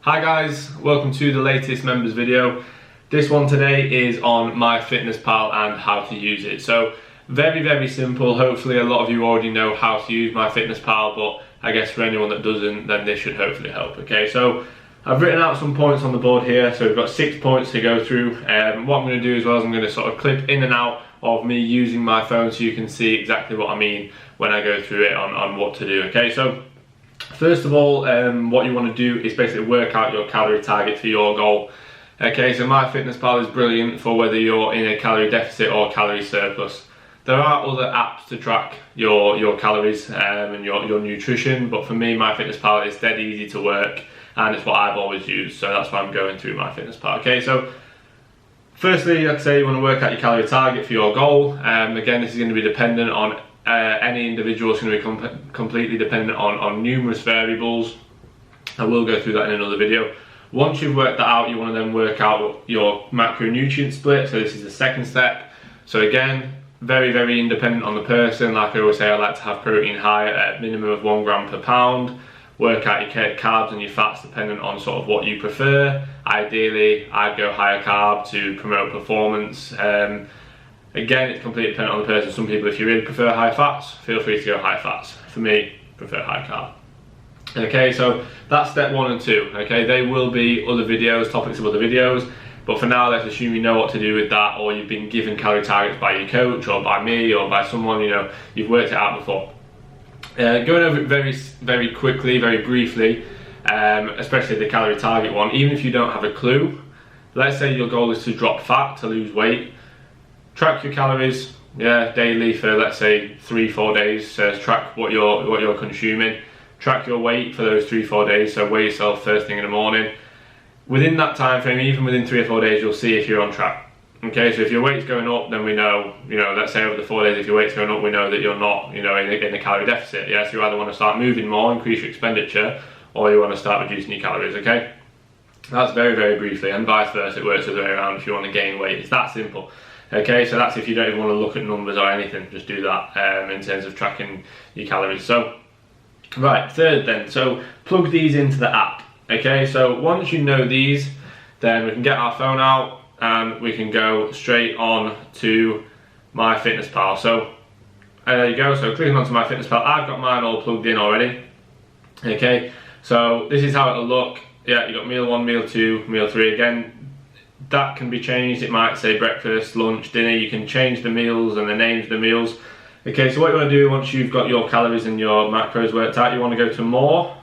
Hi guys, welcome to the latest members video. This one today is on MyFitnessPal and how to use it. So very simple. Hopefully a lot of you already know how to use MyFitnessPal, but I guess for anyone that doesn't, then this should hopefully help. Okay, so I've written out some points on the board here. So we've got 6 points to go through. What I'm going to do as well is I'm going to sort of clip in and out of me using my phone so you can see exactly what I mean when I go through it on what to do. Okay, so first of all, what you want to do is basically work out your calorie target for your goal. Okay, so MyFitnessPal is brilliant for whether you're in a calorie deficit or calorie surplus. There are other apps to track your calories and your nutrition, but for me, MyFitnessPal is dead easy to work and it's what I've always used, so that's why I'm going through MyFitnessPal. Okay, so firstly, like I say, you want to work out your calorie target for your goal. Again, this is going to be dependent on any individual. Is going to be completely dependent on numerous variables. I will go through that in another video. Once you've worked that out, you want to then work out your macronutrient split. So this is the second step. So again, very independent on the person. Like I always say, I like to have protein high at minimum of 1 gram per pound. Work out your carbs and your fats dependent on sort of what you prefer. Ideally, I'd go higher carb to promote performance. Again, it's completely dependent on the person. Some people, if you really prefer high fats, feel free to go high fats. For me, prefer high carb. Okay, so that's step 1 and 2. Okay, they will be other videos, topics of other videos, but for now, let's assume you know what to do with that, or you've been given calorie targets by your coach, or by me, or by someone, you know, you've worked it out before. Going over it very quickly, very briefly, especially the calorie target one, even if you don't have a clue. Let's say your goal is to drop fat, to lose weight. Track your calories, daily for let's say 3-4 days. Track what you're consuming. Track your weight for those 3-4 days. So weigh yourself first thing in the morning. Within that time frame, even within 3 or 4 days, you'll see if you're on track. Okay, so if your weight's going up, then we know, let's say over the 4 days, if your weight's going up, we know that you're not, in a calorie deficit. Yeah, so you either want to start moving more, increase your expenditure, or you want to start reducing your calories. Okay, that's very briefly, and vice versa. It works the other way around if you want to gain weight. It's that simple. Okay, so that's if you don't even want to look at numbers or anything, just do that in terms of tracking your calories. So, right, third then, so plug these into the app. Okay, so once you know these, then we can get our phone out and we can go straight on to MyFitnessPal. So, there you go, so clicking onto MyFitnessPal, I've got mine all plugged in already. Okay, so this is how it'll look. Yeah, you've got meal 1, meal 2, meal 3. Again, that can be changed. It might say breakfast, lunch, dinner. You can change the meals and the names of the meals. Okay, so what you want to do once you've got your calories and your macros worked out, you want to go to more,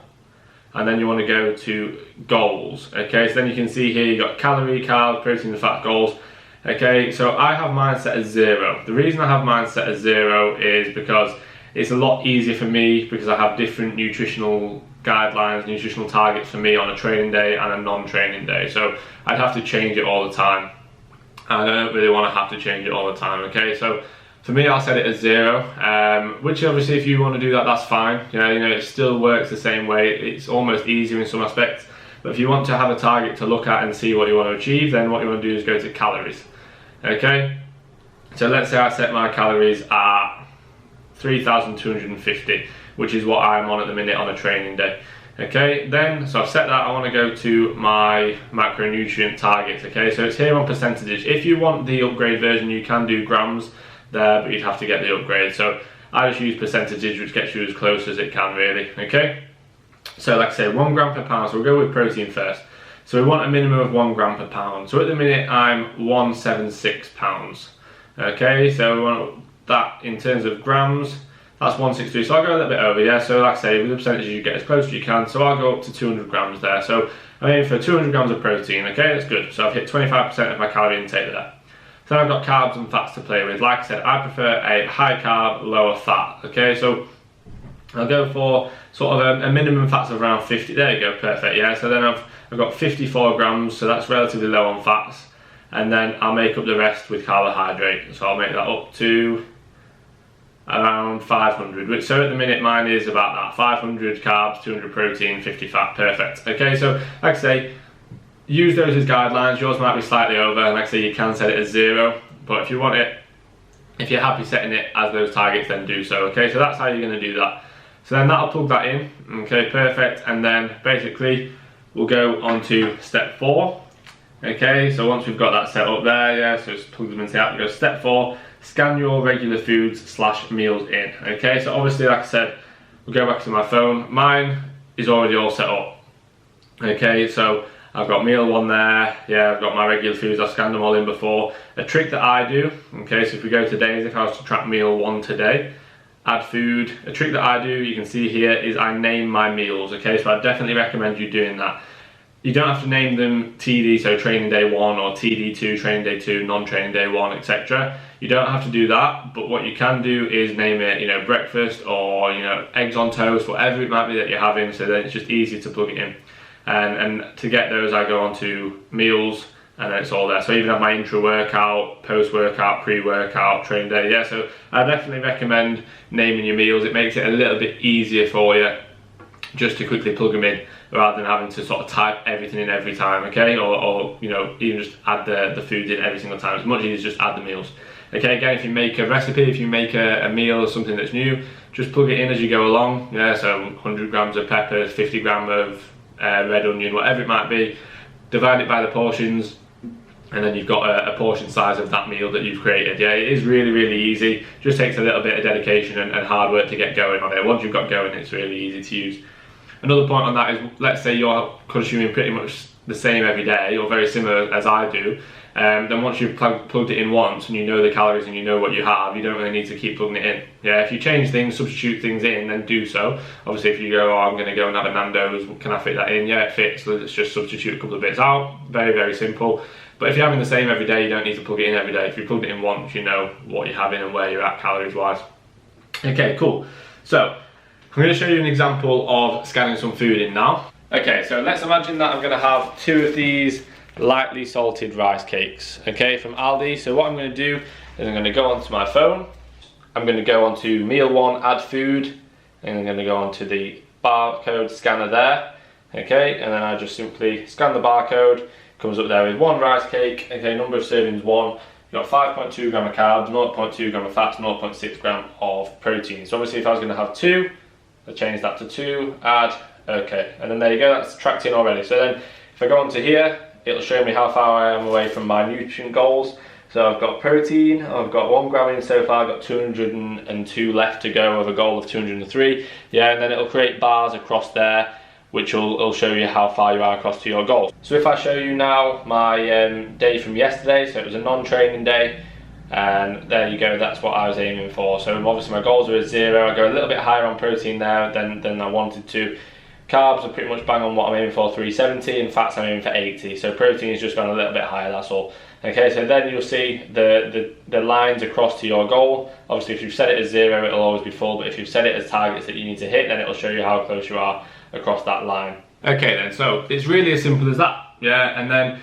and then you want to go to goals. Okay, so then you can see here you've got calorie, carb, protein and fat goals. Okay, so I have mine set as 0. The reason I have mine set as 0 is because it's a lot easier for me because I have different nutritional guidelines, nutritional targets for me on a training day and a non-training day. So I'd have to change it all the time. I don't really want to have to change it all the time. Okay, so for me, I'll set it as 0, which obviously if you want to do that, that's fine. It still works the same way. It's almost easier in some aspects. But if you want to have a target to look at and see what you want to achieve, then what you want to do is go to calories. Okay, so let's say I set my calories at 3,250, which is what I'm on at the minute on a training day. Okay, then, so I've set that, I want to go to my macronutrient targets. Okay, so it's here on percentages. If you want the upgrade version, you can do grams there, but you'd have to get the upgrade. So I just use percentages, which gets you as close as it can really. Okay, so like I say, 1 gram per pound, so we'll go with protein first. So we want a minimum of 1 gram per pound. So at the minute, I'm 176 pounds. Okay, so we want that in terms of grams. That's 163, so I'll go a little bit over, yeah. So like I say, with the percentages you get as close as you can, so I'll go up to 200 grams there. So I'm aiming for 200 grams of protein, okay, that's good. So I've hit 25% of my calorie intake there. So then I've got carbs and fats to play with. Like I said, I prefer a high carb, lower fat, okay. So I'll go for sort of a minimum fats of around 50, there you go, perfect, yeah. So then I've got 54 grams, so that's relatively low on fats. And then I'll make up the rest with carbohydrate. So I'll make that up to around 500, so at the minute mine is about that, 500 carbs, 200 protein, 50 fat, perfect. Okay, so like I say, use those as guidelines. Yours might be slightly over, and like I say, you can set it as 0, but if you want it, if you're happy setting it as those targets, then do so. Okay, so that's how you're going to do that. So then that'll plug that in, okay, perfect, and then basically we'll go on to step 4. Okay, so once we've got that set up there, yeah, so it's plug them into the app, we go step 4, scan your regular foods / meals in. Okay, so obviously, like I said, we'll go back to my phone. Mine is already all set up. Okay, so I've got meal 1 there, yeah, I've got my regular foods, I've scanned them all in before. A trick that I do, okay, so if we go to days, if I was to track meal 1 today, add food, a trick that I do, you can see here, is I name my meals, okay, so I definitely recommend you doing that. You don't have to name them TD, so training day 1, or TD2, training day 2, non-training day 1, etc. You don't have to do that, but what you can do is name it, you know, breakfast, or, you know, eggs on toast, whatever it might be that you're having, so then it's just easy to plug it in. And to get those, I go on to meals, and then it's all there. So I even have my intra-workout, post-workout, pre-workout, training day, yeah, so I definitely recommend naming your meals. It makes it a little bit easier for you just to quickly plug them in, rather than having to sort of type everything in every time, okay? Or you know, even just add the foods in every single time. It's much easier to just add the meals. Okay, again, if you make a recipe, if you make a meal or something that's new, just plug it in as you go along. Yeah, so 100 grams of peppers, 50 grams of red onion, whatever it might be. Divide it by the portions, and then you've got a portion size of that meal that you've created. Yeah, it is really, really easy. Just takes a little bit of dedication and hard work to get going on it. Once you've got going, it's really easy to use. Another point on that is, let's say you're consuming pretty much the same every day, or very similar as I do, then once you've plugged it in once and you know the calories and you know what you have, you don't really need to keep plugging it in. Yeah, if you change things, substitute things in, then do so. Obviously, if you go, oh, I'm going to go and have a Nando's, can I fit that in? Yeah, it fits. Let's just substitute a couple of bits out. Very, very simple. But if you're having the same every day, you don't need to plug it in every day. If you plugged it in once, you know what you're having and where you're at calories wise. Okay, cool. So I'm going to show you an example of scanning some food in now. Okay, so let's imagine that I'm going to have 2 of these lightly salted rice cakes, okay, from Aldi. So what I'm going to do is I'm going to go onto my phone, I'm going to go onto meal 1, add food, and I'm going to go onto the barcode scanner there, okay, and then I just simply scan the barcode. Comes up there with 1 rice cake, okay, number of servings 1, you've got 5.2 gram of carbs, 0.2 gram of fats, 0.6 gram of protein. So obviously if I was going to have 2, I change that to 2, add, okay, and then there you go, that's tracked in already. So then if I go onto here, it'll show me how far I am away from my nutrient goals. So I've got protein, I've got 1 gram in so far, I've got 202 left to go with a goal of 203. Yeah, and then it'll create bars across there, which will show you how far you are across to your goals. So if I show you now my day from yesterday, so it was a non-training day, and there you go, that's what I was aiming for. So obviously my goals were at 0, I go a little bit higher on protein there than I wanted to. Carbs are pretty much bang on what I'm aiming for, 370, and fats I'm aiming for 80. So protein is just gone a little bit higher, that's all. Okay, so then you'll see the lines across to your goal. Obviously if you've set it as 0, it'll always be full, but if you've set it as targets that you need to hit, then it'll show you how close you are across that line. Okay then, so it's really as simple as that, yeah, and then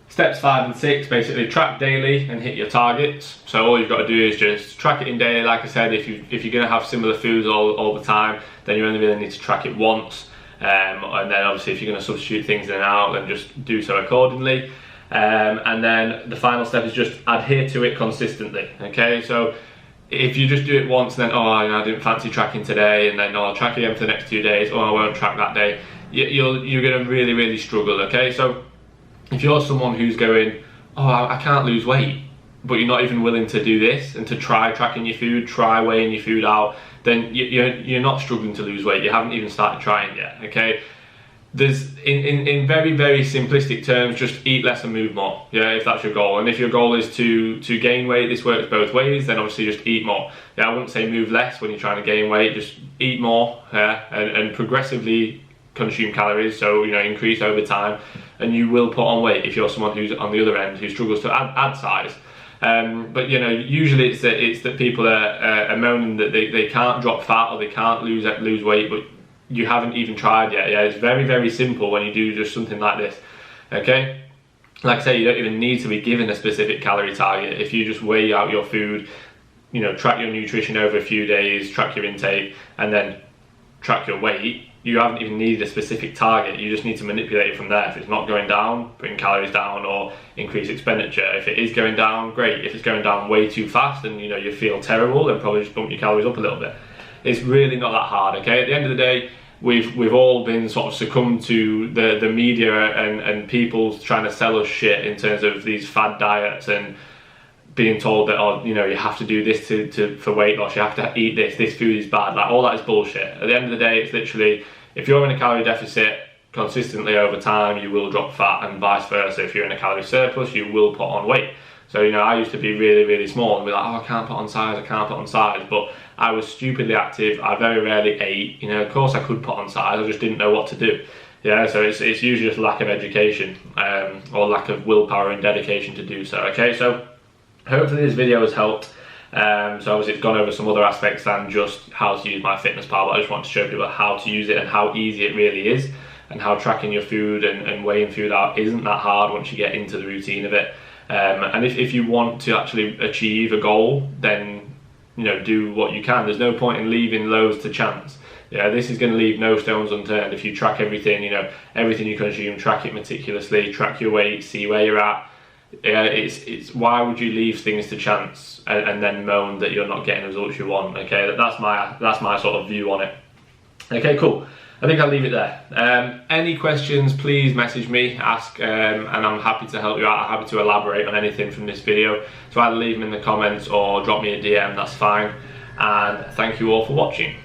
steps 5 and 6, basically track daily and hit your targets. So all you've got to do is just track it in daily. Like I said, if you're going to have similar foods all the time, then you only really need to track it once. And then obviously if you're going to substitute things in and out, then just do so accordingly. And then the final step is just adhere to it consistently. Okay, so if you just do it once, then oh, you know, I didn't fancy tracking today, and then oh, I'll track again for the next 2 days, or I won't track that day, you're going to really struggle. Okay, so if you're someone who's going, oh, I can't lose weight, but you're not even willing to do this and to try tracking your food, try weighing your food out, then you're not struggling to lose weight. You haven't even started trying yet. Okay, there's in very simplistic terms, just eat less and move more. Yeah, if that's your goal, and if your goal is to gain weight, this works both ways. Then obviously just eat more. Yeah, I wouldn't say move less when you're trying to gain weight. Just eat more, yeah, and progressively consume calories. So you know, increase over time, and you will put on weight if you're someone who's on the other end who struggles to add size. But you know, usually it's that people are moaning that they can't drop fat or they can't lose weight, but you haven't even tried yet. Yeah, it's very simple when you do just something like this. Okay, like I say, you don't even need to be given a specific calorie target. If you just weigh out your food, you know, track your nutrition over a few days, track your intake, and then track your weight, you haven't even needed a specific target. You just need to manipulate it from there. If it's not going down, bring calories down or increase expenditure. If it is going down, great. If it's going down way too fast and you know you feel terrible, then probably just bump your calories up a little bit. It's really not that hard. Okay, at the end of the day, we've all been sort of succumbed to the media and people trying to sell us shit in terms of these fad diets and being told that, oh, you know, you have to do this for weight loss, you have to eat this food is bad. Like, all that is bullshit. At the end of the day, it's literally, if you're in a calorie deficit consistently over time, you will drop fat, and vice versa. If you're in a calorie surplus, you will put on weight. So, you know, I used to be really, really small and be like, oh, I can't put on size, but I was stupidly active. I very rarely ate. You know, of course I could put on size, I just didn't know what to do. Yeah, so it's usually just lack of education or lack of willpower and dedication to do so. Okay, so hopefully this video has helped. So obviously it's gone over some other aspects than just how to use MyFitnessPal, but I just want to show people how to use it and how easy it really is, and how tracking your food and weighing food out isn't that hard once you get into the routine of it. And if you want to actually achieve a goal, then, you know, do what you can. There's no point in leaving loads to chance. Yeah, this is going to leave no stones unturned if you track everything. You know, everything you consume, track it meticulously, track your weight, see where you're at. Yeah, it's why would you leave things to chance and then moan that you're not getting the results you want? Okay, that's my sort of view on it. Okay, cool. I think I'll leave it there. Any questions, please message me, ask, and I'm happy to help you out. I'm happy to elaborate on anything from this video. So either leave them in the comments or drop me a DM, that's fine. And thank you all for watching.